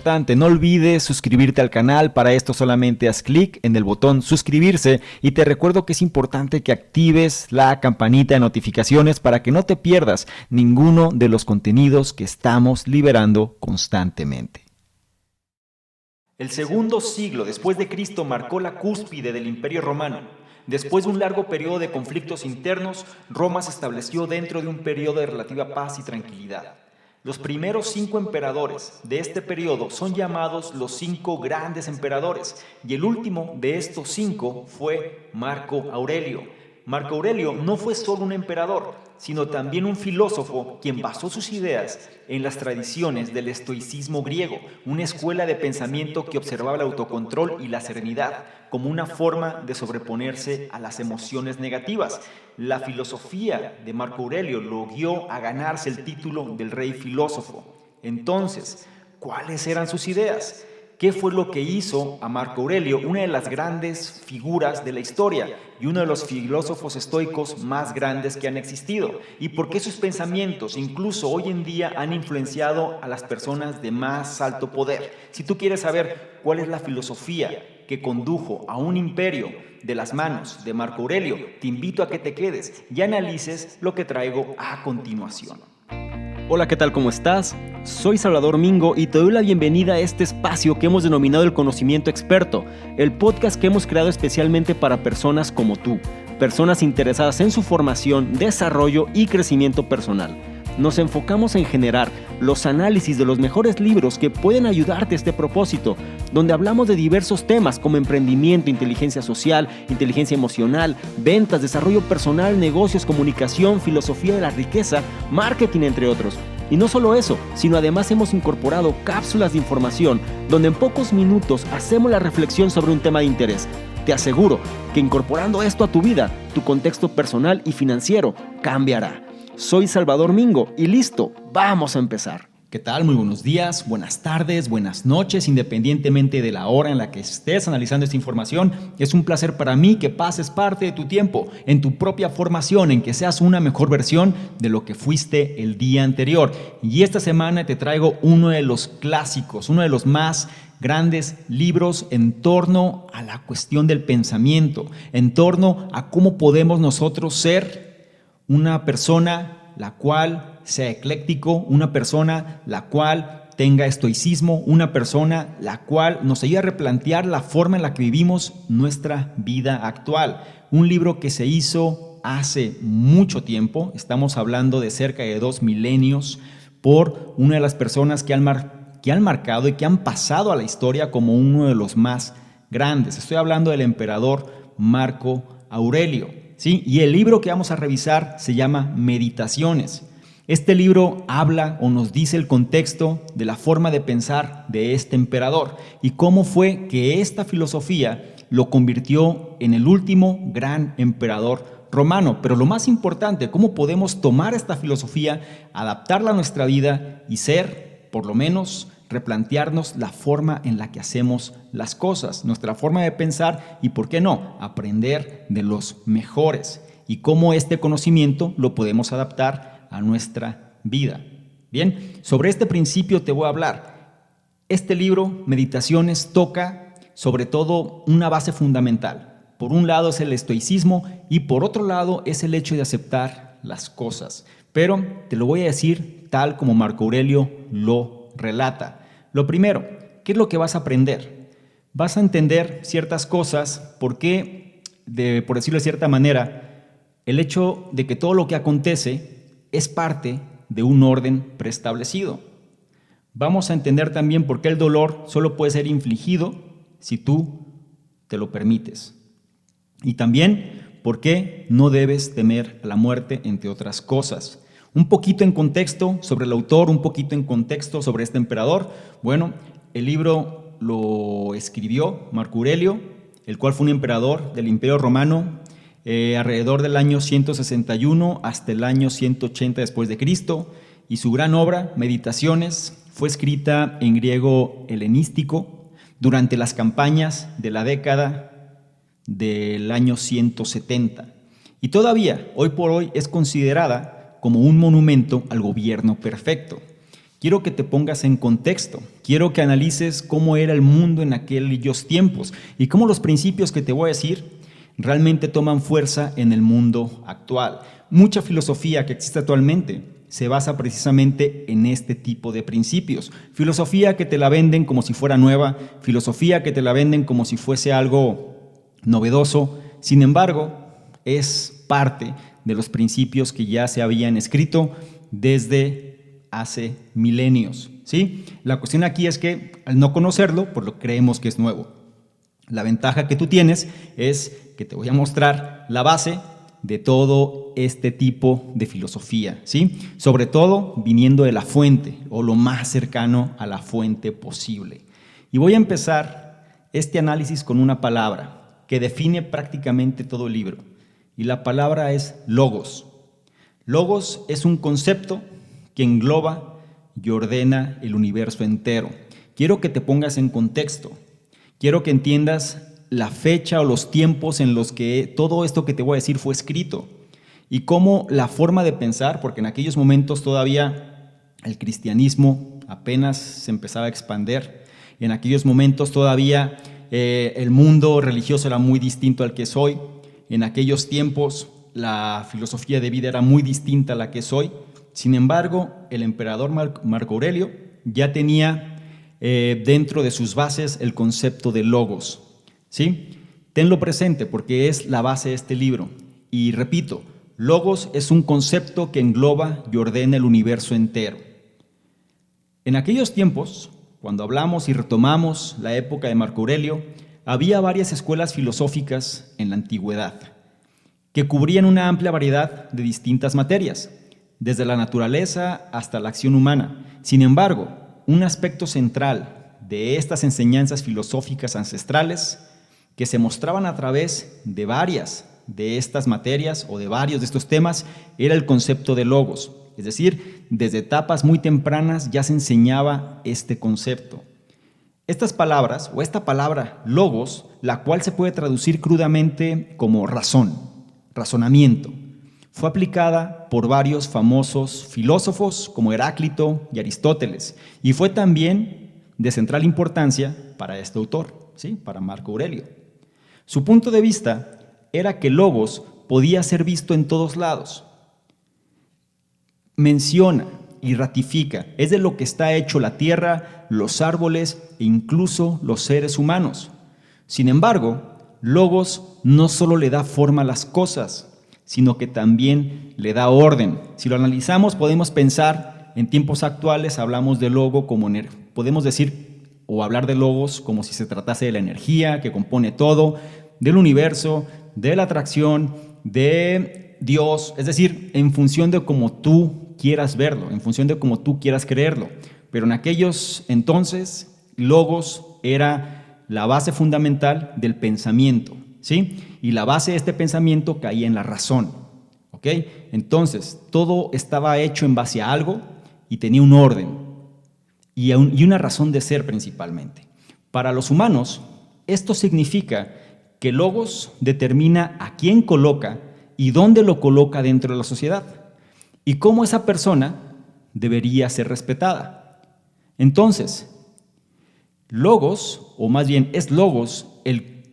importante, no olvides suscribirte al canal. Para esto solamente haz clic en el botón suscribirse y te recuerdo que es importante que actives la campanita de notificaciones para que no te pierdas ninguno de los contenidos que estamos liberando constantemente. El segundo siglo después de Cristo marcó la cúspide del Imperio Romano. Después de un largo periodo de conflictos internos, Roma se estableció dentro de un periodo de relativa paz y tranquilidad. Los primeros 5 emperadores de este periodo son llamados los 5 grandes emperadores, y el último de estos 5 fue Marco Aurelio. Marco Aurelio no fue solo un emperador, sino también un filósofo quien basó sus ideas en las tradiciones del estoicismo griego, una escuela de pensamiento que observaba el autocontrol y la serenidad como una forma de sobreponerse a las emociones negativas. La filosofía de Marco Aurelio lo guió a ganarse el título del rey filósofo. Entonces, ¿cuáles eran sus ideas? ¿Qué fue lo que hizo a Marco Aurelio una de las grandes figuras de la historia y uno de los filósofos estoicos más grandes que han existido? ¿Y por qué sus pensamientos, incluso hoy en día, han influenciado a las personas de más alto poder? Si tú quieres saber cuál es la filosofía que condujo a un imperio de las manos de Marco Aurelio, te invito a que te quedes y analices lo que traigo a continuación. Hola, ¿qué tal? ¿Cómo estás? Soy Salvador Mingo y te doy la bienvenida a este espacio que hemos denominado El Conocimiento Experto, el podcast que hemos creado especialmente para personas como tú, personas interesadas en su formación, desarrollo y crecimiento personal. Nos enfocamos en generar los análisis de los mejores libros que pueden ayudarte a este propósito, donde hablamos de diversos temas como emprendimiento, inteligencia social, inteligencia emocional, ventas, desarrollo personal, negocios, comunicación, filosofía de la riqueza, marketing, entre otros. Y no solo eso, sino además hemos incorporado cápsulas de información donde en pocos minutos hacemos la reflexión sobre un tema de interés. Te aseguro que incorporando esto a tu vida, tu contexto personal y financiero cambiará. Soy Salvador Mingo y listo, vamos a empezar. ¿Qué tal? Muy buenos días, buenas tardes, buenas noches, independientemente de la hora en la que estés analizando esta información. Es un placer para mí que pases parte de tu tiempo en tu propia formación, en que seas una mejor versión de lo que fuiste el día anterior. Y esta semana te traigo uno de los clásicos, uno de los más grandes libros en torno a la cuestión del pensamiento, en torno a cómo podemos nosotros ser una persona la cual sea ecléctico, una persona la cual tenga estoicismo, una persona la cual nos ayude a replantear la forma en la que vivimos nuestra vida actual. Un libro que se hizo hace mucho tiempo, estamos hablando de cerca de 2 milenios, por una de las personas que han marcado y que han pasado a la historia como uno de los más grandes. Estoy hablando del emperador Marco Aurelio. ¿Sí? Y el libro que vamos a revisar se llama Meditaciones. Este libro habla o nos dice el contexto de la forma de pensar de este emperador y cómo fue que esta filosofía lo convirtió en el último gran emperador romano. Pero lo más importante, cómo podemos tomar esta filosofía, adaptarla a nuestra vida y ser, por lo menos, replantearnos la forma en la que hacemos las cosas, nuestra forma de pensar y, ¿por qué no?, aprender de los mejores y cómo este conocimiento lo podemos adaptar a nuestra vida. Bien, sobre este principio te voy a hablar. Este libro, Meditaciones, toca sobre todo una base fundamental. Por un lado es el estoicismo y por otro lado es el hecho de aceptar las cosas. Pero te lo voy a decir tal como Marco Aurelio lo relata. Lo primero, ¿qué es lo que vas a aprender? Vas a entender ciertas cosas porque, por decirlo de cierta manera, el hecho de que todo lo que acontece es parte de un orden preestablecido. Vamos a entender también por qué el dolor solo puede ser infligido si tú te lo permites. Y también por qué no debes temer a la muerte, entre otras cosas. Un poquito en contexto sobre el autor, un poquito en contexto sobre este emperador. Bueno, el libro lo escribió Marco Aurelio, el cual fue un emperador del Imperio Romano alrededor del año 161 hasta el año 180 después de Cristo, y su gran obra, Meditaciones, fue escrita en griego helenístico durante las campañas de la década del año 170. Y todavía, hoy por hoy, es considerada como un monumento al gobierno perfecto. Quiero que te pongas en contexto, quiero que analices cómo era el mundo en aquellos tiempos y cómo los principios que te voy a decir realmente toman fuerza en el mundo actual. Mucha filosofía que existe actualmente se basa precisamente en este tipo de principios. Filosofía que te la venden como si fuera nueva, filosofía que te la venden como si fuese algo novedoso. Sin embargo, es parte de los principios que ya se habían escrito desde hace milenios, ¿sí? La cuestión aquí es que al no conocerlo, pues lo creemos que es nuevo. La ventaja que tú tienes es que te voy a mostrar la base de todo este tipo de filosofía, ¿sí? Sobre todo viniendo de la fuente o lo más cercano a la fuente posible. Y voy a empezar este análisis con una palabra que define prácticamente todo el libro. Y la palabra es logos. Logos es un concepto que engloba y ordena el universo entero. Quiero que te pongas en contexto. Quiero que entiendas la fecha o los tiempos en los que todo esto que te voy a decir fue escrito y cómo la forma de pensar, porque en aquellos momentos todavía el cristianismo apenas se empezaba a expandir, y en aquellos momentos todavía el mundo religioso era muy distinto al que es hoy, en aquellos tiempos la filosofía de vida era muy distinta a la que es hoy. Sin embargo, el emperador Marco Aurelio ya tenía dentro de sus bases el concepto de logos, ¿sí? Tenlo presente porque es la base de este libro. Y repito, logos es un concepto que engloba y ordena el universo entero. En aquellos tiempos, cuando hablamos y retomamos la época de Marco Aurelio, había varias escuelas filosóficas en la antigüedad que cubrían una amplia variedad de distintas materias, desde la naturaleza hasta la acción humana. Sin embargo, un aspecto central de estas enseñanzas filosóficas ancestrales que se mostraban a través de varias de estas materias o de varios de estos temas era el concepto de logos. Es decir, desde etapas muy tempranas ya se enseñaba este concepto. Estas palabras, o esta palabra logos, la cual se puede traducir crudamente como razón, razonamiento, fue aplicada por varios famosos filósofos como Heráclito y Aristóteles y fue también de central importancia para este autor, ¿sí? Para Marco Aurelio. Su punto de vista era que logos podía ser visto en todos lados. Menciona y ratifica, es de lo que está hecho la tierra, los árboles e incluso los seres humanos. Sin embargo, logos no solo le da forma a las cosas, sino que también le da orden. Si lo analizamos, podemos pensar, en tiempos actuales hablamos de logo como, podemos decir o hablar de logos como si se tratase de la energía que compone todo, del universo, de la atracción, de Dios, es decir, en función de cómo tú quieras verlo, en función de cómo tú quieras creerlo. Pero en aquellos entonces, logos era la base fundamental del pensamiento, ¿sí? Y la base de este pensamiento caía en la razón, ¿ok? Entonces, todo estaba hecho en base a algo y tenía un orden y una razón de ser principalmente. Para los humanos, esto significa que logos determina a quién coloca y dónde lo coloca dentro de la sociedad y cómo esa persona debería ser respetada. Entonces, logos, o más bien es logos el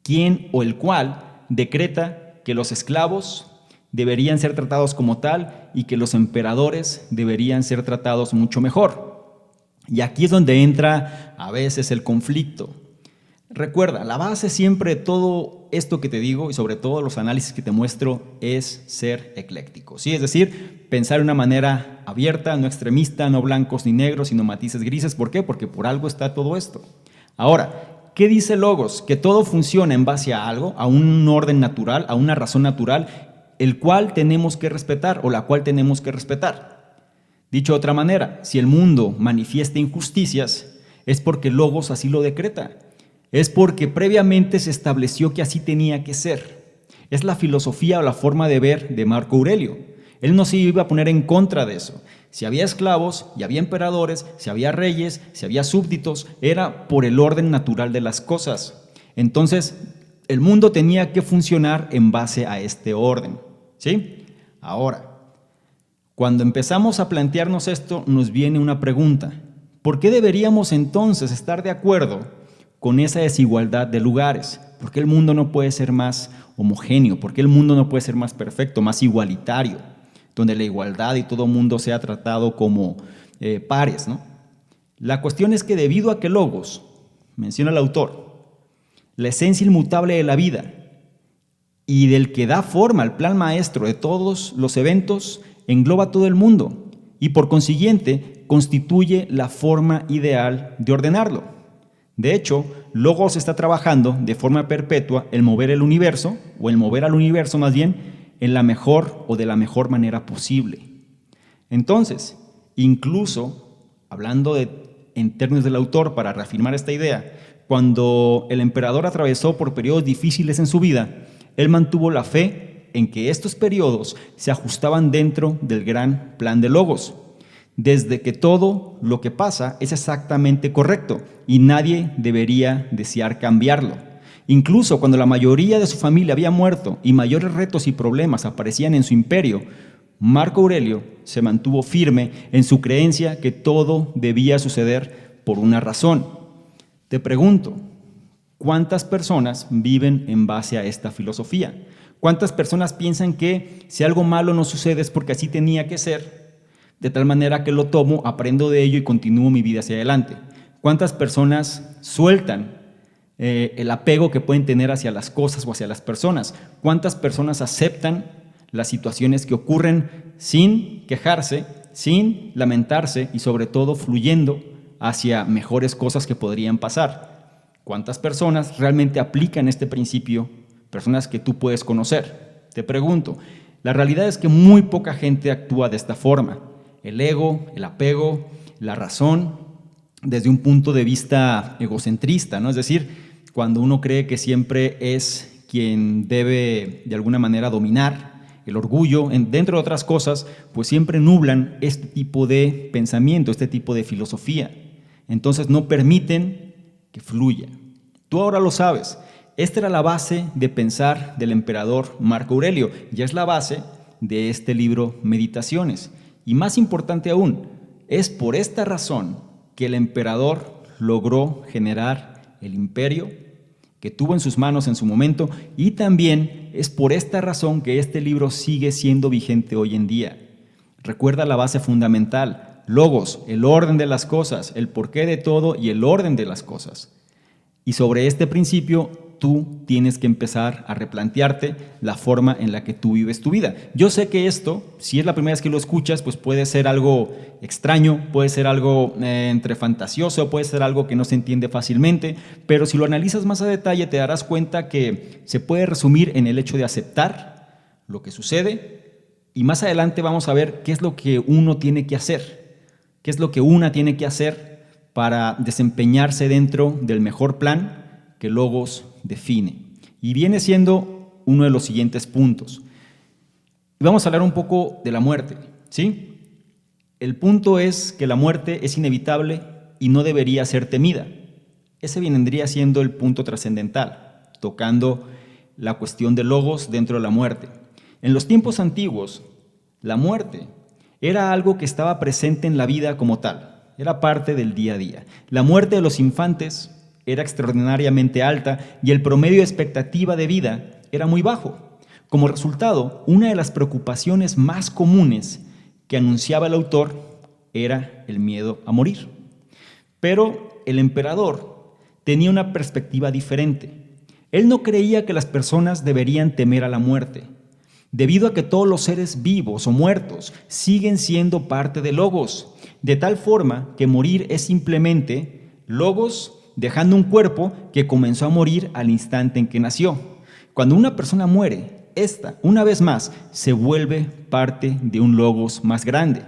quien o el cual decreta que los esclavos deberían ser tratados como tal y que los emperadores deberían ser tratados mucho mejor. Y aquí es donde entra a veces el conflicto. Recuerda, la base siempre de todo esto que te digo y sobre todo los análisis que te muestro es ser ecléctico, ¿sí? Es decir, pensar de una manera abierta, no extremista, no blancos ni negros, sino matices grises. ¿Por qué? Porque por algo está todo esto. Ahora, ¿qué dice Logos? Que todo funciona en base a algo, a un orden natural, a una razón natural, el cual tenemos que respetar o la cual tenemos que respetar. Dicho de otra manera, si el mundo manifiesta injusticias, es porque Logos así lo decreta. Es porque previamente se estableció que así tenía que ser. Es la filosofía o la forma de ver de Marco Aurelio. Él no se iba a poner en contra de eso. Si había esclavos y había emperadores, si había reyes, si había súbditos, era por el orden natural de las cosas. Entonces, el mundo tenía que funcionar en base a este orden, ¿sí? Ahora, Cuando empezamos a plantearnos esto, nos viene una pregunta. ¿Por qué deberíamos entonces estar de acuerdo con esa desigualdad de lugares? ¿Por qué el mundo no puede ser más homogéneo? ¿Por qué el mundo no puede ser más perfecto, más igualitario? Donde la igualdad y todo mundo sea tratado como pares, ¿no? La cuestión es que debido a que Logos, menciona el autor, la esencia inmutable de la vida y del que da forma al plan maestro de todos los eventos, engloba todo el mundo y por consiguiente constituye la forma ideal de ordenarlo. De hecho, Logos está trabajando de forma perpetua el mover el universo, o el mover al universo más bien, en la mejor o de la mejor manera posible. Entonces, incluso, hablando en términos del autor para reafirmar esta idea, cuando el emperador atravesó por periodos difíciles en su vida, él mantuvo la fe en que estos periodos se ajustaban dentro del gran plan de Logos, desde que todo lo que pasa es exactamente correcto y nadie debería desear cambiarlo. Incluso cuando la mayoría de su familia había muerto y mayores retos y problemas aparecían en su imperio, Marco Aurelio se mantuvo firme en su creencia que todo debía suceder por una razón. Te pregunto, ¿cuántas personas viven en base a esta filosofía? ¿Cuántas personas piensan que si algo malo no sucede es porque así tenía que ser, de tal manera que lo tomo, aprendo de ello y continúo mi vida hacia adelante? ¿Cuántas personas sueltan el apego que pueden tener hacia las cosas o hacia las personas? ¿Cuántas personas aceptan las situaciones que ocurren sin quejarse, sin lamentarse y sobre todo fluyendo hacia mejores cosas que podrían pasar? ¿Cuántas personas realmente aplican este principio? Personas que tú puedes conocer. Te pregunto, la realidad es que muy poca gente actúa de esta forma. El ego, el apego, la razón, desde un punto de vista egocentrista, ¿no? Es decir, cuando uno cree que siempre es quien debe de alguna manera dominar, el orgullo, dentro de otras cosas, pues siempre nublan este tipo de pensamiento, este tipo de filosofía. Entonces no permiten que fluya. Tú ahora lo sabes. Esta era la base de pensar del emperador Marco Aurelio, ya es la base de este libro Meditaciones. Y más importante aún, es por esta razón que el emperador logró generar el imperio que tuvo en sus manos en su momento, y también es por esta razón que este libro sigue siendo vigente hoy en día. Recuerda la base fundamental, Logos, el orden de las cosas, el porqué de todo y el orden de las cosas. Y sobre este principio tú tienes que empezar a replantearte la forma en la que tú vives tu vida. Yo sé que esto, si es la primera vez que lo escuchas, pues puede ser algo extraño, puede ser algo entre fantasioso, puede ser algo que no se entiende fácilmente, pero si lo analizas más a detalle te darás cuenta que se puede resumir en el hecho de aceptar lo que sucede y más adelante vamos a ver qué es lo que uno tiene que hacer, qué es lo que una tiene que hacer para desempeñarse dentro del mejor plan que Logos define. Y viene siendo uno de los siguientes puntos. Vamos a hablar un poco de la muerte, ¿sí? El punto es que la muerte es inevitable y no debería ser temida. Ese vendría siendo el punto trascendental, tocando la cuestión de Logos dentro de la muerte. En los tiempos antiguos, la muerte era algo que estaba presente en la vida como tal, era parte del día a día. La muerte de los infantes era extraordinariamente alta y el promedio de expectativa de vida era muy bajo. Como resultado, una de las preocupaciones más comunes que anunciaba el autor era el miedo a morir. Pero el emperador tenía una perspectiva diferente. Él no creía que las personas deberían temer a la muerte, debido a que todos los seres vivos o muertos siguen siendo parte de Logos, de tal forma que morir es simplemente Logos dejando un cuerpo que comenzó a morir al instante en que nació. Cuando una persona muere, esta, una vez más, se vuelve parte de un Logos más grande.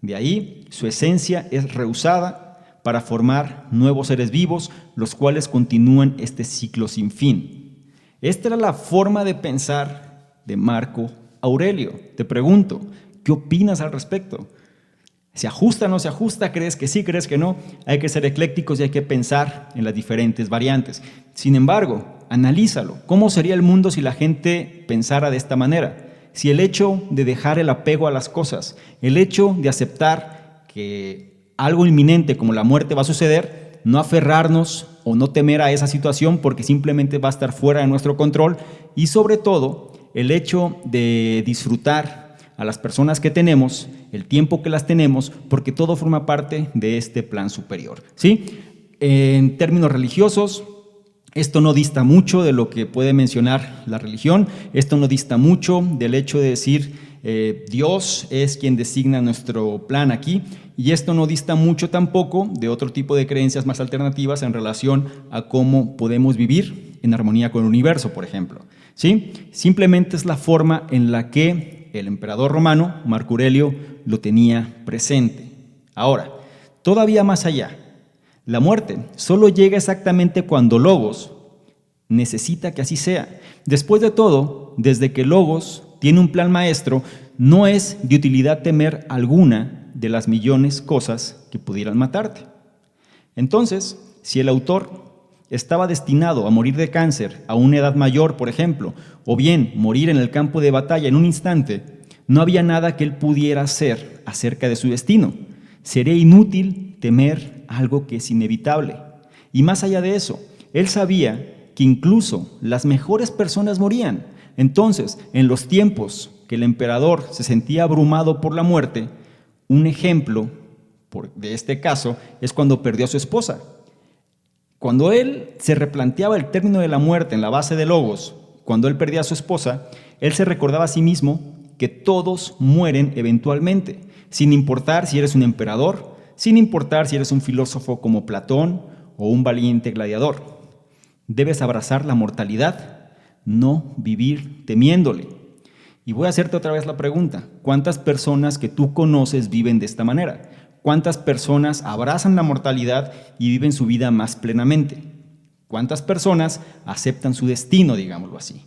De ahí, su esencia es reusada para formar nuevos seres vivos, los cuales continúan este ciclo sin fin. Esta era la forma de pensar de Marco Aurelio. Te pregunto, ¿qué opinas al respecto? ¿Se ajusta o no se ajusta? ¿Crees que sí? ¿Crees que no? Hay que ser eclécticos y hay que pensar en las diferentes variantes. Sin embargo, analízalo. ¿Cómo sería el mundo si la gente pensara de esta manera? si el hecho de dejar el apego a las cosas, el hecho de aceptar que algo inminente como la muerte va a suceder, no aferrarnos o no temer a esa situación porque simplemente va a estar fuera de nuestro control, y sobre todo el hecho de disfrutar a las personas que tenemos, el tiempo que las tenemos, porque todo forma parte de este plan superior, ¿sí? En términos religiosos, esto no dista mucho de lo que puede mencionar la religión, esto no dista mucho del hecho de decir Dios es quien designa nuestro plan aquí, y esto no dista mucho tampoco de otro tipo de creencias más alternativas en relación a cómo podemos vivir en armonía con el universo, por ejemplo, ¿sí? Simplemente es la forma en la que el emperador romano, Marco Aurelio, lo tenía presente. Ahora, todavía más allá, la muerte solo llega exactamente cuando Logos necesita que así sea. Después de todo, desde que Logos tiene un plan maestro, no es de utilidad temer alguna de las millones cosas que pudieran matarte. Entonces, si el autor estaba destinado a morir de cáncer a una edad mayor, por ejemplo, o bien morir en el campo de batalla en un instante, no había nada que él pudiera hacer acerca de su destino. Sería inútil temer algo que es inevitable. Y más allá de eso, él sabía que incluso las mejores personas morían. Entonces, en los tiempos que el emperador se sentía abrumado por la muerte, un ejemplo de este caso es cuando perdió a su esposa. Cuando él se replanteaba el término de la muerte en la base de Logos, cuando él perdía a su esposa, él se recordaba a sí mismo que todos mueren eventualmente, sin importar si eres un emperador, sin importar si eres un filósofo como Platón o un valiente gladiador. Debes abrazar la mortalidad, no vivir temiéndole. Y voy a hacerte otra vez la pregunta, ¿cuántas personas que tú conoces viven de esta manera? ¿Cuántas personas abrazan la mortalidad y viven su vida más plenamente? ¿Cuántas personas aceptan su destino, digámoslo así?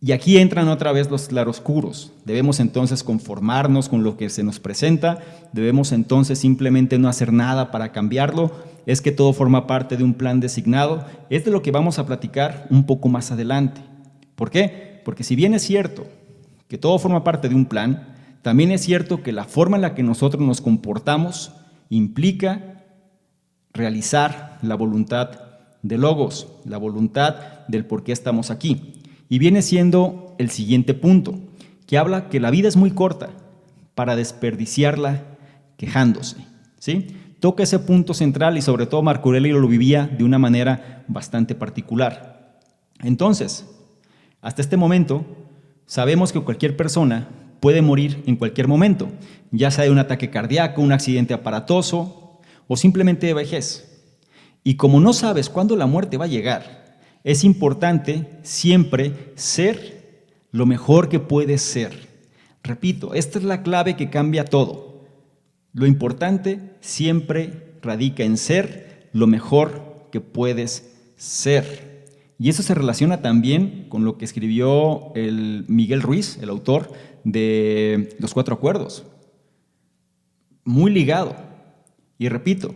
Y aquí entran otra vez los claroscuros. Debemos entonces conformarnos con lo que se nos presenta, debemos entonces simplemente no hacer nada para cambiarlo, es que todo forma parte de un plan designado. Es de lo que vamos a platicar un poco más adelante. ¿Por qué? Porque si bien es cierto que todo forma parte de un plan, también es cierto que la forma en la que nosotros nos comportamos implica realizar la voluntad de Logos, la voluntad del por qué estamos aquí. Y viene siendo el siguiente punto, que habla que la vida es muy corta para desperdiciarla quejándose, ¿sí? Toca ese punto central y sobre todo Marco Aurelio lo vivía de una manera bastante particular. Entonces, hasta este momento, sabemos que cualquier persona puede morir en cualquier momento, ya sea de un ataque cardíaco, un accidente aparatoso o simplemente de vejez. Y como no sabes cuándo la muerte va a llegar, es importante siempre ser lo mejor que puedes ser. Repito, esta es la clave que cambia todo. Lo importante siempre radica en ser lo mejor que puedes ser. Y eso se relaciona también con lo que escribió el Miguel Ruiz, el autor de Los Cuatro Acuerdos. Muy ligado. Y repito,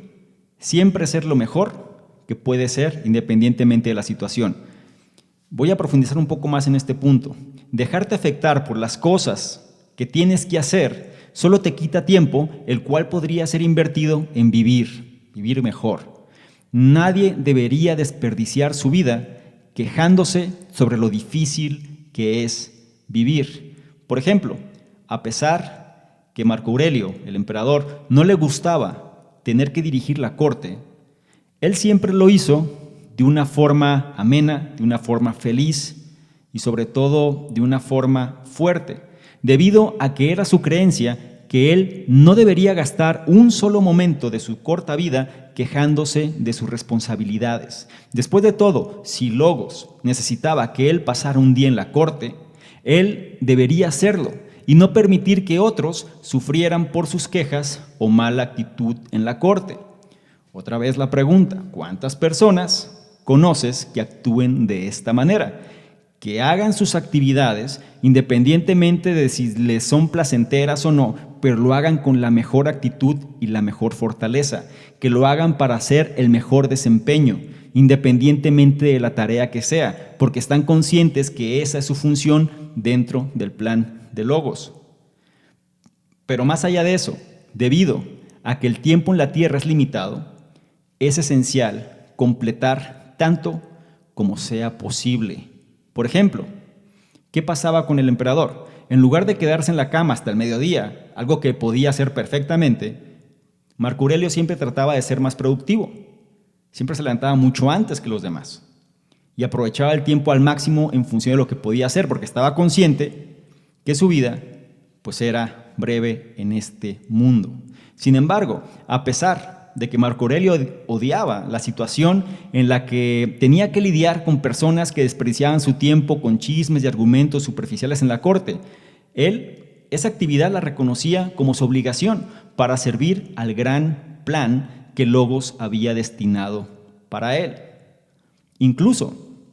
siempre ser lo mejor que puede ser independientemente de la situación. Voy a profundizar un poco más en este punto. Dejarte afectar por las cosas que tienes que hacer solo te quita tiempo, el cual podría ser invertido en vivir mejor. Nadie debería desperdiciar su vida quejándose sobre lo difícil que es vivir. Por ejemplo, a pesar que Marco Aurelio, el emperador, no le gustaba tener que dirigir la corte, él siempre lo hizo de una forma amena, de una forma feliz y sobre todo de una forma fuerte, debido a que era su creencia que él no debería gastar un solo momento de su corta vida quejándose de sus responsabilidades. Después de todo, si Logos necesitaba que él pasara un día en la corte, él debería hacerlo y no permitir que otros sufrieran por sus quejas o mala actitud en la corte. Otra vez la pregunta, ¿cuántas personas conoces que actúen de esta manera? Que hagan sus actividades independientemente de si les son placenteras o no, pero lo hagan con la mejor actitud y la mejor fortaleza, que lo hagan para hacer el mejor desempeño independientemente de la tarea que sea, porque están conscientes que esa es su función dentro del plan de Logos. Pero más allá de eso, debido a que el tiempo en la Tierra es limitado, es esencial completar tanto como sea posible. Por ejemplo, ¿qué pasaba con el emperador? En lugar de quedarse en la cama hasta el mediodía, algo que podía hacer perfectamente, Marco Aurelio siempre trataba de ser más productivo. Siempre se levantaba mucho antes que los demás y aprovechaba el tiempo al máximo en función de lo que podía hacer, porque estaba consciente que su vida pues era breve en este mundo. Sin embargo, a pesar de que Marco Aurelio odiaba la situación en la que tenía que lidiar con personas que desperdiciaban su tiempo con chismes y argumentos superficiales en la corte, él esa actividad la reconocía como su obligación para servir al gran plan que Logos había destinado para él. Incluso,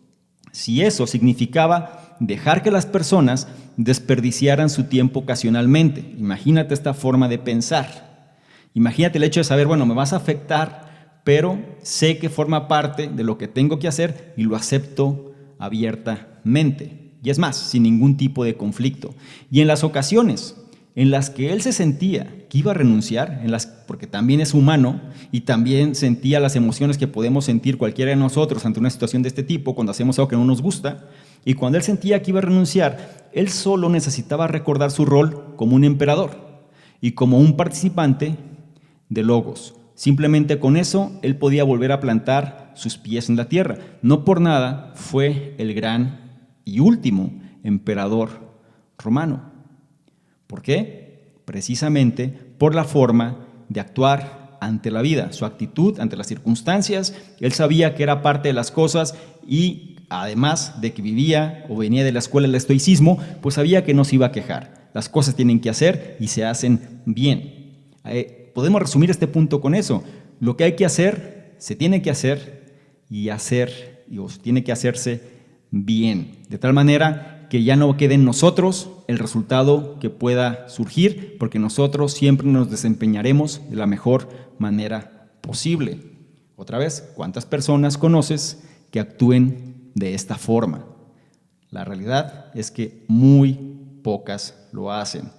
si eso significaba dejar que las personas desperdiciaran su tiempo ocasionalmente. Imagínate esta forma de pensar. Imagínate el hecho de saber, bueno, me vas a afectar, pero sé que forma parte de lo que tengo que hacer y lo acepto abiertamente. Y es más, sin ningún tipo de conflicto. Y en las ocasiones en las que él se sentía que iba a renunciar, porque también es humano y también sentía las emociones que podemos sentir cualquiera de nosotros ante una situación de este tipo, cuando hacemos algo que no nos gusta, y cuando él sentía que iba a renunciar, él solo necesitaba recordar su rol como un emperador y como un participante de Logos. Simplemente con eso, él podía volver a plantar sus pies en la tierra. No por nada fue el gran y último emperador romano. ¿Por qué? Precisamente por la forma de actuar ante la vida, su actitud ante las circunstancias. Él sabía que era parte de las cosas y además de que vivía o venía de la escuela del estoicismo, pues sabía que no se iba a quejar. Las cosas tienen que hacer y se hacen bien. Podemos resumir este punto con eso. Lo que hay que hacer, se tiene que hacer y tiene que hacerse bien. De tal manera que ya no quede en nosotros el resultado que pueda surgir, porque nosotros siempre nos desempeñaremos de la mejor manera posible. Otra vez, ¿cuántas personas conoces que actúen de esta forma? La realidad es que muy pocas lo hacen.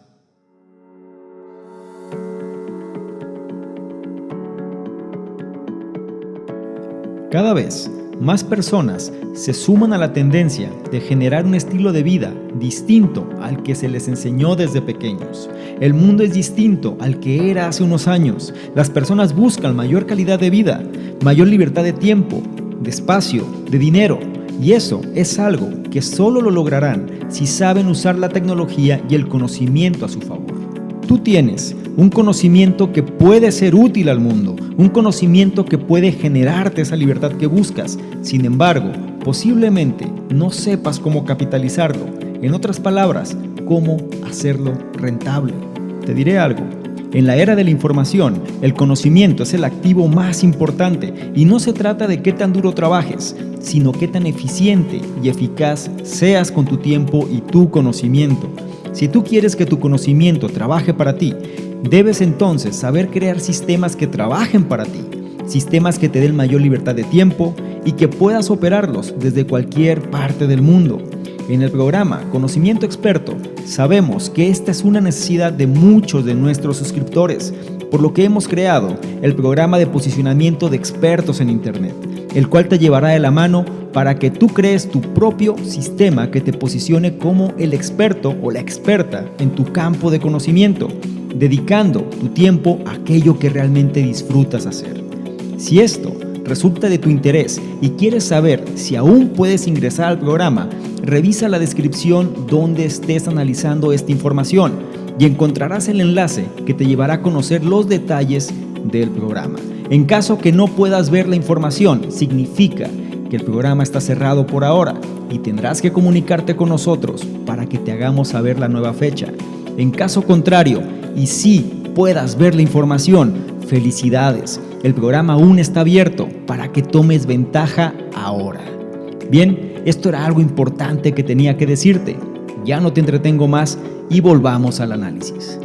Cada vez más personas se suman a la tendencia de generar un estilo de vida distinto al que se les enseñó desde pequeños. El mundo es distinto al que era hace unos años. Las personas buscan mayor calidad de vida, mayor libertad de tiempo, de espacio, de dinero. Y eso es algo que solo lo lograrán si saben usar la tecnología y el conocimiento a su favor. Tú tienes un conocimiento que puede ser útil al mundo, un conocimiento que puede generarte esa libertad que buscas. Sin embargo, posiblemente no sepas cómo capitalizarlo. En otras palabras, cómo hacerlo rentable. Te diré algo. En la era de la información, el conocimiento es el activo más importante y no se trata de qué tan duro trabajes, sino qué tan eficiente y eficaz seas con tu tiempo y tu conocimiento. Si tú quieres que tu conocimiento trabaje para ti, debes entonces saber crear sistemas que trabajen para ti, sistemas que te den mayor libertad de tiempo y que puedas operarlos desde cualquier parte del mundo. En el programa Conocimiento Experto, sabemos que esta es una necesidad de muchos de nuestros suscriptores, por lo que hemos creado el programa de posicionamiento de expertos en Internet, el cual te llevará de la mano para que tú crees tu propio sistema que te posicione como el experto o la experta en tu campo de conocimiento, dedicando tu tiempo a aquello que realmente disfrutas hacer. Si esto resulta de tu interés y quieres saber si aún puedes ingresar al programa, revisa la descripción donde estés analizando esta información y encontrarás el enlace que te llevará a conocer los detalles del programa. En caso que no puedas ver la información, significa que el programa está cerrado por ahora y tendrás que comunicarte con nosotros para que te hagamos saber la nueva fecha. En caso contrario, y si puedas ver la información, felicidades, el programa aún está abierto para que tomes ventaja ahora. Bien, esto era algo importante que tenía que decirte. Ya no te entretengo más y volvamos al análisis.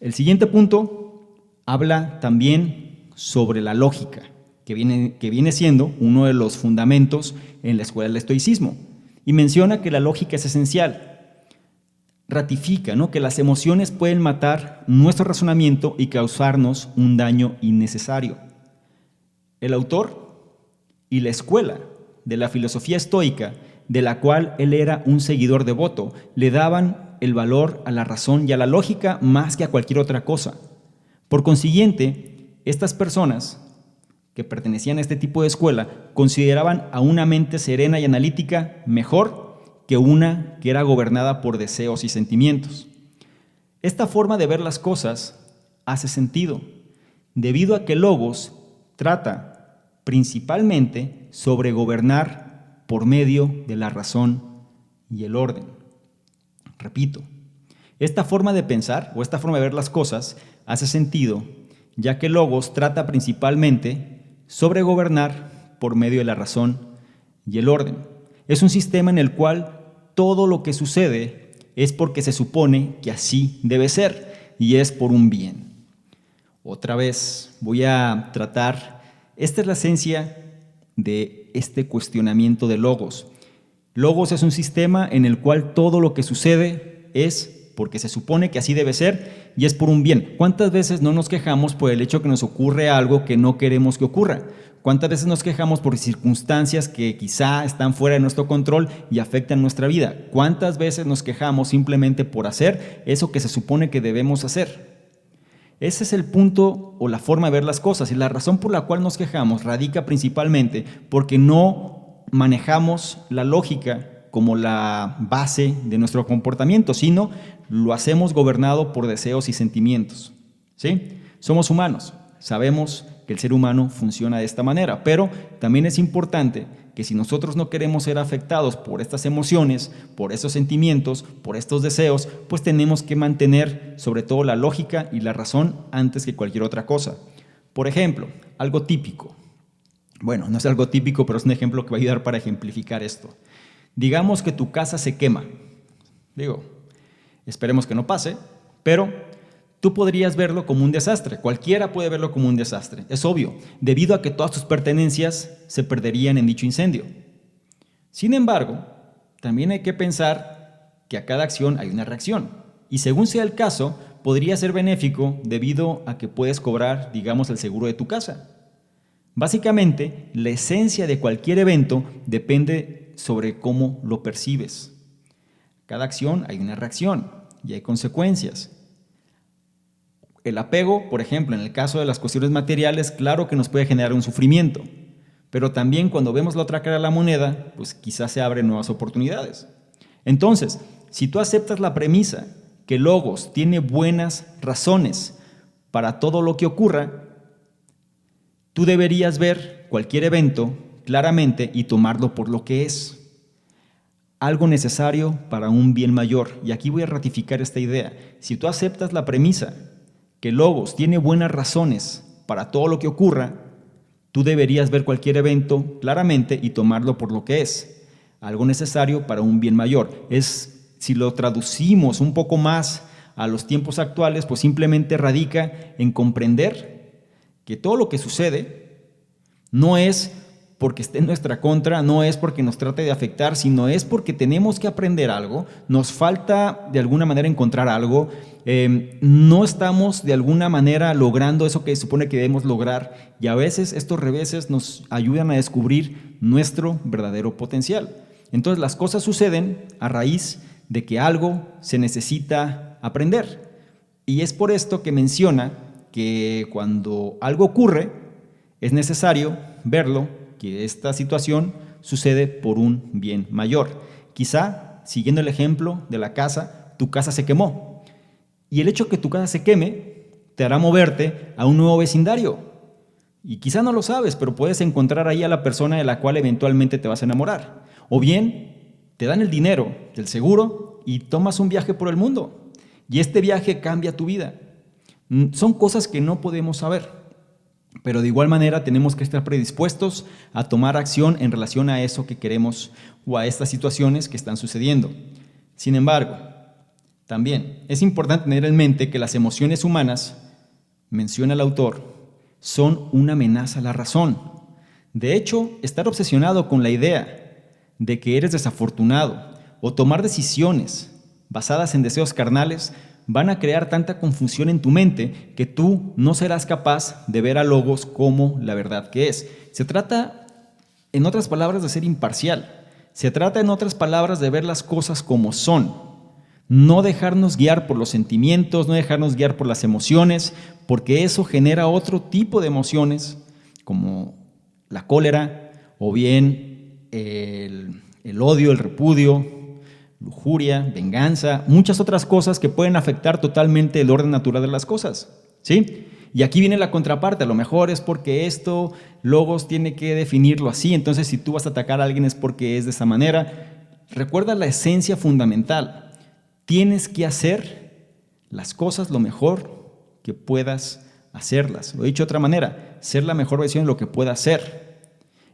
El siguiente punto habla también sobre la lógica, que viene siendo uno de los fundamentos en la escuela del estoicismo, y menciona que la lógica es esencial. Ratifica, ¿no?, que las emociones pueden matar nuestro razonamiento y causarnos un daño innecesario. El autor y la escuela de la filosofía estoica, de la cual él era un seguidor devoto, le daban el valor a la razón y a la lógica más que a cualquier otra cosa. Por consiguiente, estas personas que pertenecían a este tipo de escuela consideraban a una mente serena y analítica mejor que una que era gobernada por deseos y sentimientos. Esta forma de ver las cosas hace sentido, debido a que Logos trata principalmente sobre gobernar por medio de la razón y el orden. Repito, esta forma de pensar o esta forma de ver las cosas hace sentido, ya que Logos trata principalmente sobre gobernar por medio de la razón y el orden. Es un sistema en el cual todo lo que sucede es porque se supone que así debe ser y es por un bien. Otra vez voy a tratar, esta es la esencia de este cuestionamiento de Logos. Logos es un sistema en el cual todo lo que sucede es porque se supone que así debe ser y es por un bien. ¿Cuántas veces no nos quejamos por el hecho que nos ocurre algo que no queremos que ocurra? ¿Cuántas veces nos quejamos por circunstancias que quizá están fuera de nuestro control y afectan nuestra vida? ¿Cuántas veces nos quejamos simplemente por hacer eso que se supone que debemos hacer? Ese es el punto o la forma de ver las cosas, y la razón por la cual nos quejamos radica principalmente porque no manejamos la lógica como la base de nuestro comportamiento, sino lo hacemos gobernado por deseos y sentimientos. ¿Sí? Somos humanos, sabemos que el ser humano funciona de esta manera, pero también es importante que si nosotros no queremos ser afectados por estas emociones, por esos sentimientos, por estos deseos, pues tenemos que mantener sobre todo la lógica y la razón antes que cualquier otra cosa. Por ejemplo, algo típico. Bueno, no es algo típico, pero es un ejemplo que va a ayudar para ejemplificar esto. Digamos que tu casa se quema. Esperemos que no pase, pero tú podrías verlo como un desastre. Cualquiera puede verlo como un desastre. Es obvio, debido a que todas tus pertenencias se perderían en dicho incendio. Sin embargo, también hay que pensar que a cada acción hay una reacción. Y según sea el caso, podría ser benéfico debido a que puedes cobrar, digamos, el seguro de tu casa. Básicamente, la esencia de cualquier evento depende sobre cómo lo percibes. Cada acción hay una reacción y hay consecuencias. El apego, por ejemplo, en el caso de las cuestiones materiales, claro que nos puede generar un sufrimiento, pero también cuando vemos la otra cara de la moneda, pues quizás se abren nuevas oportunidades. Entonces, si tú aceptas la premisa que Logos tiene buenas razones para todo lo que ocurra, tú deberías ver cualquier evento claramente y tomarlo por lo que es. Algo necesario para un bien mayor. Y aquí voy a ratificar esta idea. Si tú aceptas la premisa que Logos tiene buenas razones para todo lo que ocurra, tú deberías ver cualquier evento claramente y tomarlo por lo que es. Algo necesario para un bien mayor. Si lo traducimos un poco más a los tiempos actuales, pues simplemente radica en comprender que todo lo que sucede no es porque esté en nuestra contra, no es porque nos trate de afectar, sino es porque tenemos que aprender algo, nos falta de alguna manera encontrar algo, no estamos de alguna manera logrando eso que se supone que debemos lograr, y a veces estos reveses nos ayudan a descubrir nuestro verdadero potencial. Entonces las cosas suceden a raíz de que algo se necesita aprender, y es por esto que menciona que cuando algo ocurre es necesario verlo, que esta situación sucede por un bien mayor. Quizá, siguiendo el ejemplo de la casa, tu casa se quemó. Y el hecho de que tu casa se queme te hará moverte a un nuevo vecindario. Y quizá no lo sabes, pero puedes encontrar ahí a la persona de la cual eventualmente te vas a enamorar. O bien, te dan el dinero del seguro y tomas un viaje por el mundo. Y este viaje cambia tu vida. Son cosas que no podemos saber. Pero de igual manera tenemos que estar predispuestos a tomar acción en relación a eso que queremos o a estas situaciones que están sucediendo. Sin embargo, También es importante tener en mente que las emociones humanas, menciona el autor, son una amenaza a la razón. De hecho, estar obsesionado con la idea de que eres desafortunado o tomar decisiones basadas en deseos carnales van a crear tanta confusión en tu mente que tú no serás capaz de ver a Logos como la verdad que es. Se trata, en otras palabras, de ser imparcial. Se trata, en otras palabras, de ver las cosas como son. No dejarnos guiar por los sentimientos, no dejarnos guiar por las emociones, porque eso genera otro tipo de emociones, como la cólera, o bien el odio, el repudio, lujuria, venganza, muchas otras cosas que pueden afectar totalmente el orden natural de las cosas, ¿sí? Y aquí viene la contraparte, a lo mejor es porque esto Logos tiene que definirlo así, entonces si tú vas a atacar a alguien es porque es de esa manera. Recuerda la esencia fundamental, tienes que hacer las cosas lo mejor que puedas hacerlas. Lo he dicho de otra manera, ser la mejor versión de lo que puedas ser.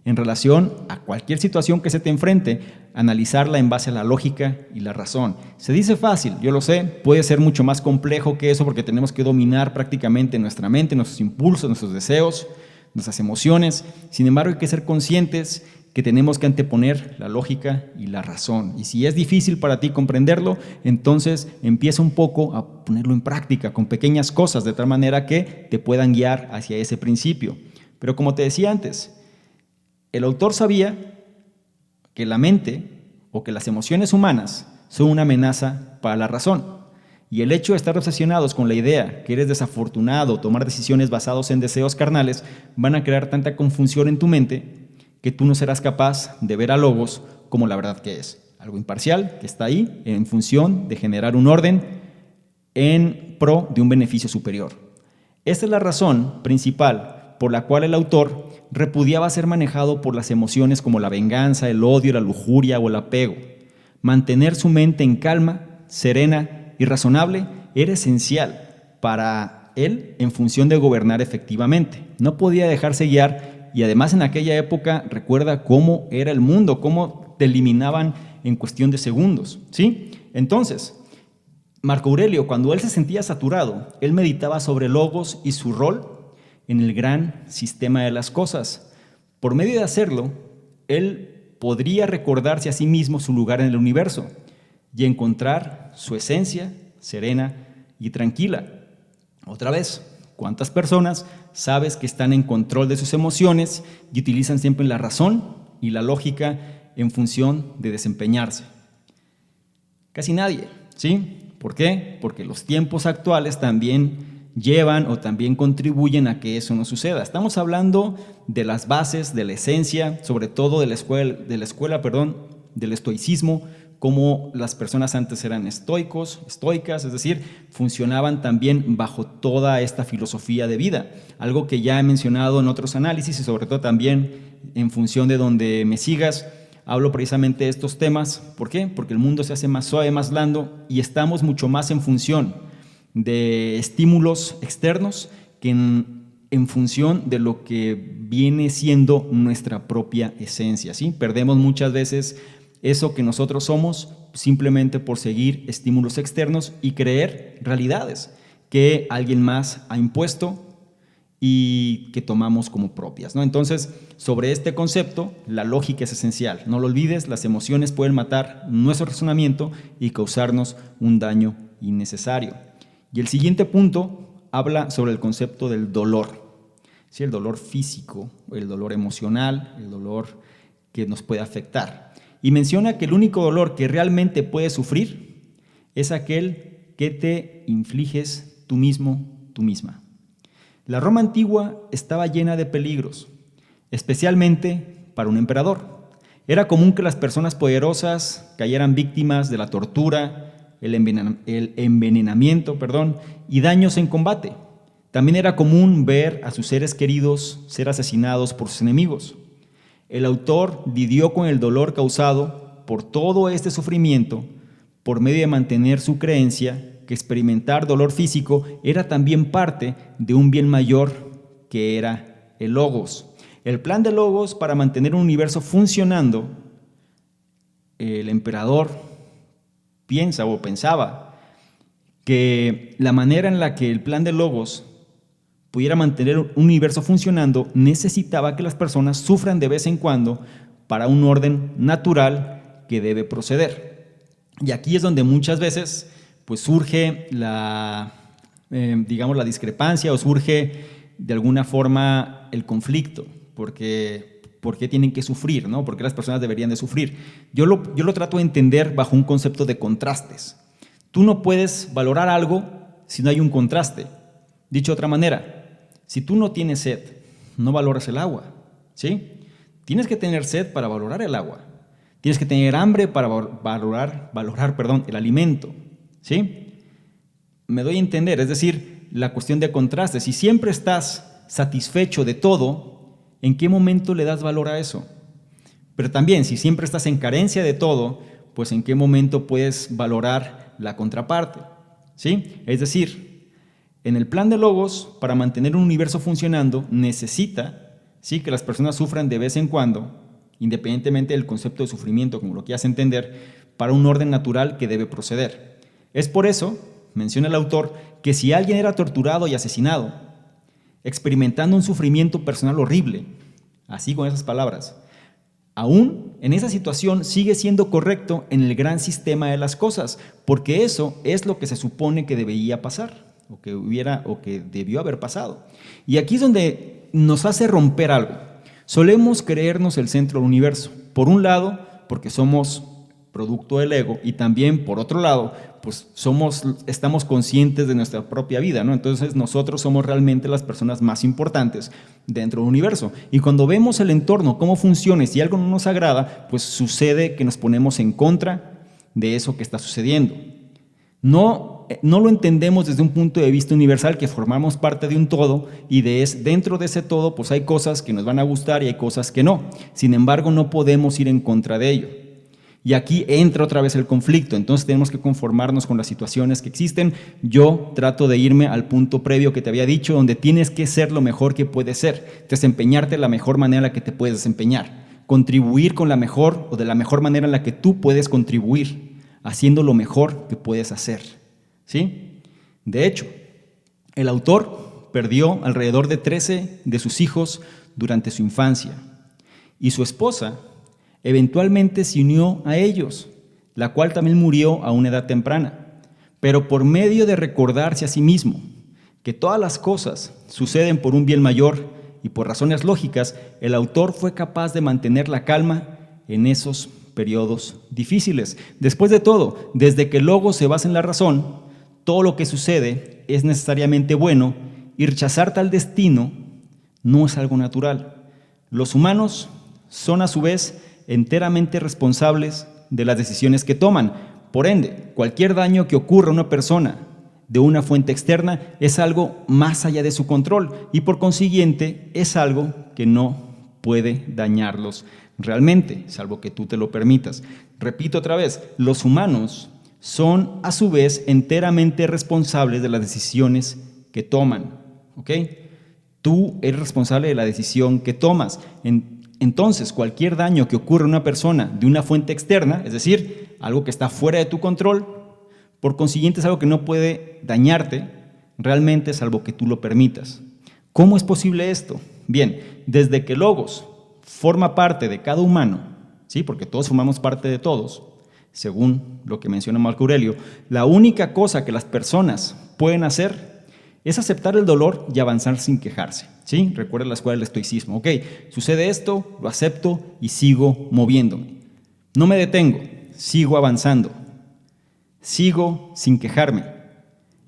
En relación a cualquier situación que se te enfrente, analizarla en base a la lógica y la razón. Se dice fácil, yo lo sé, puede ser mucho más complejo que eso porque tenemos que dominar prácticamente nuestra mente, nuestros impulsos, nuestros deseos, nuestras emociones. Sin embargo, hay que ser conscientes que tenemos que anteponer la lógica y la razón. Y si es difícil para ti comprenderlo, entonces empieza un poco a ponerlo en práctica con pequeñas cosas, de tal manera que te puedan guiar hacia ese principio. Pero como te decía antes, el autor sabía que la mente o que las emociones humanas son una amenaza para la razón. Y el hecho de estar obsesionados con la idea que eres desafortunado o tomar decisiones basadas en deseos carnales van a crear tanta confusión en tu mente que tú no serás capaz de ver a Logos como la verdad que es. Algo imparcial que está ahí en función de generar un orden en pro de un beneficio superior. Esta es la razón principal por la cual el autor repudiaba ser manejado por las emociones como la venganza, el odio, la lujuria o el apego. Mantener su mente en calma, serena y razonable era esencial para él en función de gobernar efectivamente. No podía dejarse guiar y además en aquella época recuerda cómo era el mundo, cómo te eliminaban en cuestión de segundos, ¿sí? Entonces, Marco Aurelio, cuando él se sentía saturado, él meditaba sobre Logos y su rol en el gran sistema de las cosas. Por medio de hacerlo, él podría recordarse a sí mismo su lugar en el universo y encontrar su esencia serena y tranquila. Otra vez, ¿cuántas personas sabes que están en control de sus emociones y utilizan siempre la razón y la lógica en función de desempeñarse? Casi nadie, ¿sí? ¿Por qué? Porque los tiempos actuales también llevan o también contribuyen a que eso no suceda. Estamos hablando de las bases, de la esencia, sobre todo de la escuela, del estoicismo, cómo las personas antes eran estoicas, es decir, funcionaban también bajo toda esta filosofía de vida, algo que ya he mencionado en otros análisis y sobre todo también en función de donde me sigas. Hablo precisamente de estos temas. ¿Por qué? Porque el mundo se hace más suave, más blando y estamos mucho más en función de estímulos externos que en función de lo que viene siendo nuestra propia esencia, ¿sí? Perdemos muchas veces eso que nosotros somos simplemente por seguir estímulos externos y creer realidades que alguien más ha impuesto y que tomamos como propias, ¿no? Entonces, sobre este concepto, la lógica es esencial. No lo olvides, las emociones pueden matar nuestro razonamiento y causarnos un daño innecesario. Y el siguiente punto habla sobre el concepto del dolor. ¿Sí? El dolor físico, el dolor emocional, el dolor que nos puede afectar. Y menciona que el único dolor que realmente puedes sufrir es aquel que te infliges tú mismo, tú misma. La Roma antigua estaba llena de peligros, especialmente para un emperador. Era común que las personas poderosas cayeran víctimas de la tortura, el envenenamiento, y daños en combate. También era común ver a sus seres queridos ser asesinados por sus enemigos. El autor lidió con el dolor causado por todo este sufrimiento por medio de mantener su creencia que experimentar dolor físico era también parte de un bien mayor que era el Logos. El plan de Logos para mantener un universo funcionando, el emperador pensaba que la manera en la que el plan de Logos pudiera mantener un universo funcionando necesitaba que las personas sufran de vez en cuando para un orden natural que debe proceder. Y aquí es donde muchas veces pues surge digamos, la discrepancia o surge de alguna forma el conflicto, porque ¿por qué tienen que sufrir, ¿no? ¿Por qué las personas deberían de sufrir? Yo lo trato de entender bajo un concepto de contrastes. Tú no puedes valorar algo si no hay un contraste. Dicho de otra manera, si tú no tienes sed, no valoras el agua, ¿sí? Tienes que tener sed para valorar el agua. Tienes que tener hambre para valorar el alimento, ¿sí? Me doy a entender, es decir, la cuestión de contraste. Si siempre estás satisfecho de todo, ¿en qué momento le das valor a eso? Pero también, si siempre estás en carencia de todo, pues ¿en qué momento puedes valorar la contraparte? ¿Sí? Es decir, en el plan de Logos, para mantener un universo funcionando, necesita, ¿sí?, que las personas sufran de vez en cuando, independientemente del concepto de sufrimiento, como lo quieras entender, para un orden natural que debe proceder. Es por eso, menciona el autor, que si alguien era torturado y asesinado, experimentando un sufrimiento personal horrible, así con esas palabras, aún en esa situación sigue siendo correcto en el gran sistema de las cosas, porque eso es lo que se supone que debería pasar, o que debió haber pasado. Y aquí es donde nos hace romper algo. Solemos creernos el centro del universo. Por un lado, porque somos producto del ego, y también, por otro lado, pues estamos conscientes de nuestra propia vida, ¿no? Entonces nosotros somos realmente las personas más importantes dentro del universo. Y cuando vemos el entorno, cómo funciona, y si algo no nos agrada, pues sucede que nos ponemos en contra de eso que está sucediendo. No lo entendemos desde un punto de vista universal, que formamos parte de un todo, y dentro de ese todo pues hay cosas que nos van a gustar y hay cosas que no. Sin embargo, no podemos ir en contra de ello. Y aquí entra otra vez el conflicto, entonces tenemos que conformarnos con las situaciones que existen. Yo trato de irme al punto previo que te había dicho, donde tienes que ser lo mejor que puedes ser, desempeñarte de la mejor manera en la que te puedes desempeñar, contribuir con la mejor o de la mejor manera en la que tú puedes contribuir, haciendo lo mejor que puedes hacer, ¿sí? De hecho, el autor perdió alrededor de 13 de sus hijos durante su infancia, y su esposa eventualmente se unió a ellos, la cual también murió a una edad temprana. Pero por medio de recordarse a sí mismo que todas las cosas suceden por un bien mayor y por razones lógicas, el autor fue capaz de mantener la calma en esos periodos difíciles. Después de todo, desde que el Logos se basa en la razón, todo lo que sucede es necesariamente bueno, y rechazar tal destino no es algo natural. Los humanos son a su vez enteramente responsables de las decisiones que toman. Por ende, cualquier daño que ocurra a una persona de una fuente externa es algo más allá de su control, y por consiguiente es algo que no puede dañarlos realmente, salvo que tú te lo permitas. Repito otra vez, los humanos son a su vez enteramente responsables de las decisiones que toman, ¿ok? Tú eres responsable de la decisión que tomas. Entonces, cualquier daño que ocurra a una persona de una fuente externa, es decir, algo que está fuera de tu control, por consiguiente es algo que no puede dañarte realmente, salvo que tú lo permitas. ¿Cómo es posible esto? Bien, desde que Logos forma parte de cada humano, ¿sí?, porque todos formamos parte de todos, según lo que menciona Marco Aurelio, la única cosa que las personas pueden hacer es aceptar el dolor y avanzar sin quejarse, ¿sí? Recuerda la escuela del estoicismo. Ok, sucede esto, lo acepto y sigo moviéndome. No me detengo, sigo avanzando. Sigo sin quejarme.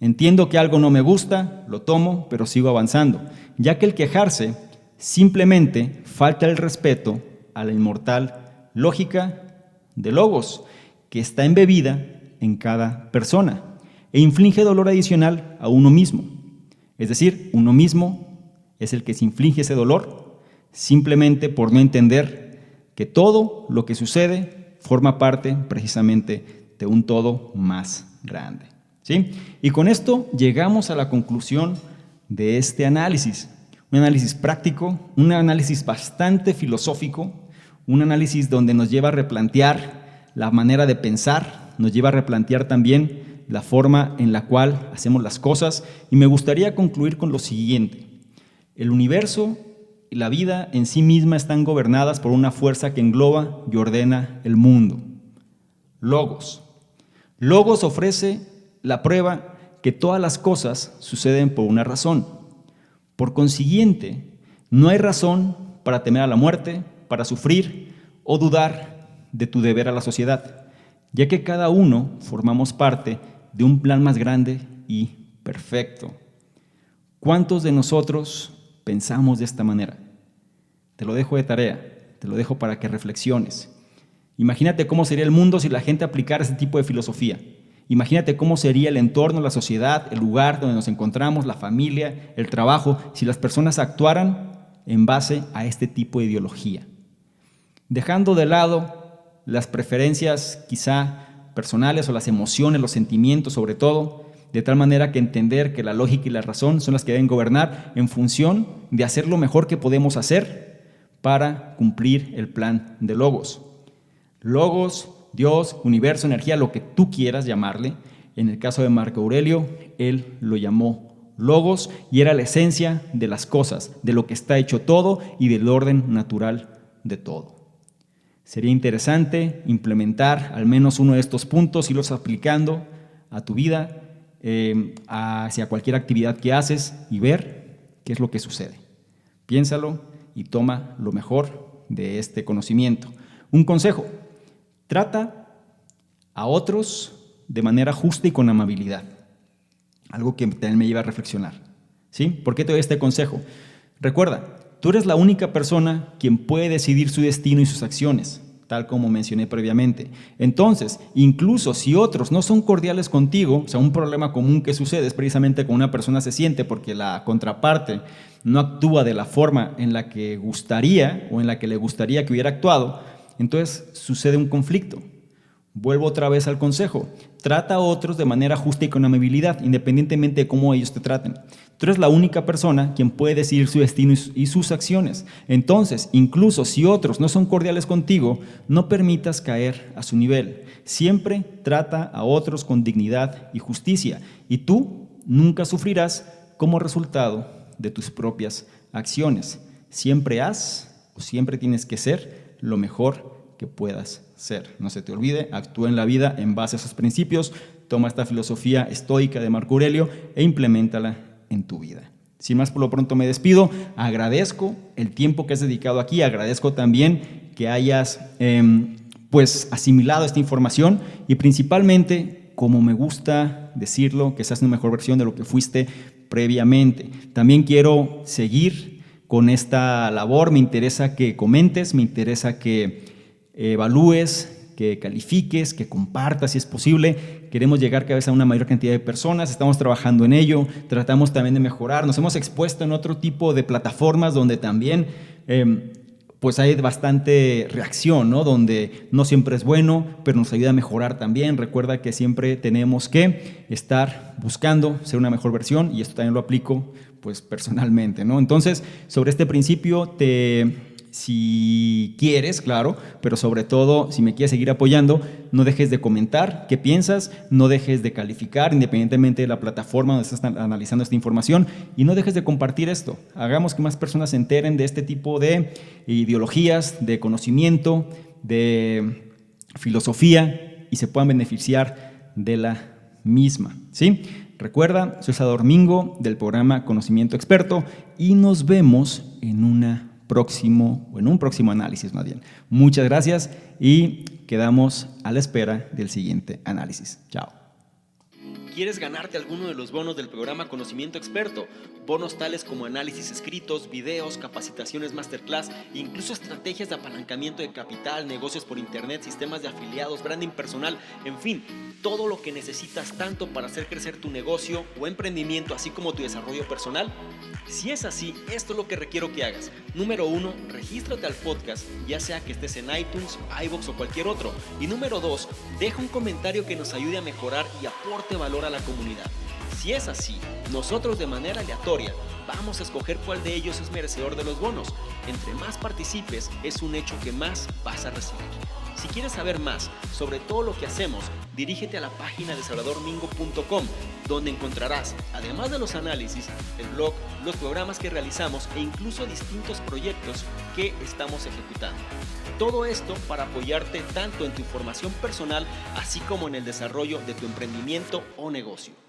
Entiendo que algo no me gusta, lo tomo, pero sigo avanzando, ya que el quejarse simplemente falta el respeto a la inmortal lógica de Logos, que está embebida en cada persona e inflige dolor adicional a uno mismo. Es decir, uno mismo es el que se inflige ese dolor simplemente por no entender que todo lo que sucede forma parte precisamente de un todo más grande, ¿sí? Y con esto llegamos a la conclusión de este análisis, un análisis práctico, un análisis bastante filosófico, un análisis donde nos lleva a replantear la manera de pensar, nos lleva a replantear también la forma en la cual hacemos las cosas y me gustaría concluir con lo siguiente. El universo y la vida en sí misma están gobernadas por una fuerza que engloba y ordena el mundo. Logos. Logos ofrece la prueba que todas las cosas suceden por una razón. Por consiguiente, no hay razón para temer a la muerte, para sufrir o dudar de tu deber a la sociedad, ya que cada uno formamos parte de un plan más grande y perfecto. ¿Cuántos de nosotros pensamos de esta manera? Te lo dejo de tarea, te lo dejo para que reflexiones. Imagínate cómo sería el mundo si la gente aplicara ese tipo de filosofía. Imagínate cómo sería el entorno, la sociedad, el lugar donde nos encontramos, la familia, el trabajo, si las personas actuaran en base a este tipo de ideología. Dejando de lado las preferencias quizá personales o las emociones, los sentimientos sobre todo, de tal manera que entender que la lógica y la razón son las que deben gobernar en función de hacer lo mejor que podemos hacer para cumplir el plan de Logos. Logos, Dios, universo, energía, lo que tú quieras llamarle. En el caso de Marco Aurelio, él lo llamó Logos y era la esencia de las cosas, de lo que está hecho todo y del orden natural de todo. Sería interesante implementar al menos uno de estos puntos, irlos aplicando a tu vida, hacia cualquier actividad que haces y ver qué es lo que sucede. Piénsalo y toma lo mejor de este conocimiento. Un consejo: trata a otros de manera justa y con amabilidad. Algo que también me lleva a reflexionar. ¿Sí? ¿Por qué te doy este consejo? Recuerda, tú eres la única persona quien puede decidir su destino y sus acciones, tal como mencioné previamente. Entonces, incluso si otros no son cordiales contigo, o sea, un problema común que sucede es precisamente cuando una persona se siente porque la contraparte no actúa de la forma en la que gustaría o en la que le gustaría que hubiera actuado, entonces sucede un conflicto. Vuelvo otra vez al consejo. Trata a otros de manera justa y con amabilidad, independientemente de cómo ellos te traten. Tú eres la única persona quien puede decidir su destino y sus acciones. Entonces, incluso si otros no son cordiales contigo, no permitas caer a su nivel. Siempre trata a otros con dignidad y justicia. Y tú nunca sufrirás como resultado de tus propias acciones. Siempre haz o siempre tienes que ser lo mejor que puedas ser. No se te olvide, actúa en la vida en base a esos principios, toma esta filosofía estoica de Marco Aurelio e impleméntala en tu vida. Sin más, por lo pronto me despido. Agradezco el tiempo que has dedicado aquí, agradezco también que hayas asimilado esta información y principalmente, como me gusta decirlo, que seas una mejor versión de lo que fuiste previamente. También quiero seguir con esta labor, me interesa que comentes, me interesa que evalúes, que califiques, que compartas si es posible. Queremos llegar cada vez a una mayor cantidad de personas, estamos trabajando en ello, tratamos también de mejorar. Nos hemos expuesto en otro tipo de plataformas donde también hay bastante reacción, ¿no? Donde no siempre es bueno, pero nos ayuda a mejorar también. Recuerda que siempre tenemos que estar buscando ser una mejor versión y esto también lo aplico personalmente, ¿no? Entonces, sobre este principio si quieres, claro, pero sobre todo, si me quieres seguir apoyando, no dejes de comentar qué piensas, no dejes de calificar independientemente de la plataforma donde estás analizando esta información y no dejes de compartir esto. Hagamos que más personas se enteren de este tipo de ideologías, de conocimiento, de filosofía y se puedan beneficiar de la misma, ¿sí? Recuerda, soy Salvador Mingo del programa Conocimiento Experto y nos vemos en un próximo análisis más bien. Muchas gracias y quedamos a la espera del siguiente análisis. Chao. ¿Quieres ganarte alguno de los bonos del programa Conocimiento Experto? Bonos tales como análisis escritos, videos, capacitaciones masterclass, incluso estrategias de apalancamiento de capital, negocios por internet, sistemas de afiliados, branding personal, en fin, todo lo que necesitas tanto para hacer crecer tu negocio o emprendimiento, así como tu desarrollo personal. Si es así, esto es lo que requiero que hagas. Número 1, regístrate al podcast, ya sea que estés en iTunes, iVoox o cualquier otro. Y número 2, deja un comentario que nos ayude a mejorar y aporte valor a la comunidad. Si es así, nosotros de manera aleatoria vamos a escoger cuál de ellos es merecedor de los bonos. Entre más participes, es un hecho que más vas a recibir. Si quieres saber más sobre todo lo que hacemos, dirígete a la página de salvadormingo.com, donde encontrarás, además de los análisis, el blog, los programas que realizamos e incluso distintos proyectos que estamos ejecutando. Todo esto para apoyarte tanto en tu formación personal, así como en el desarrollo de tu emprendimiento o negocio.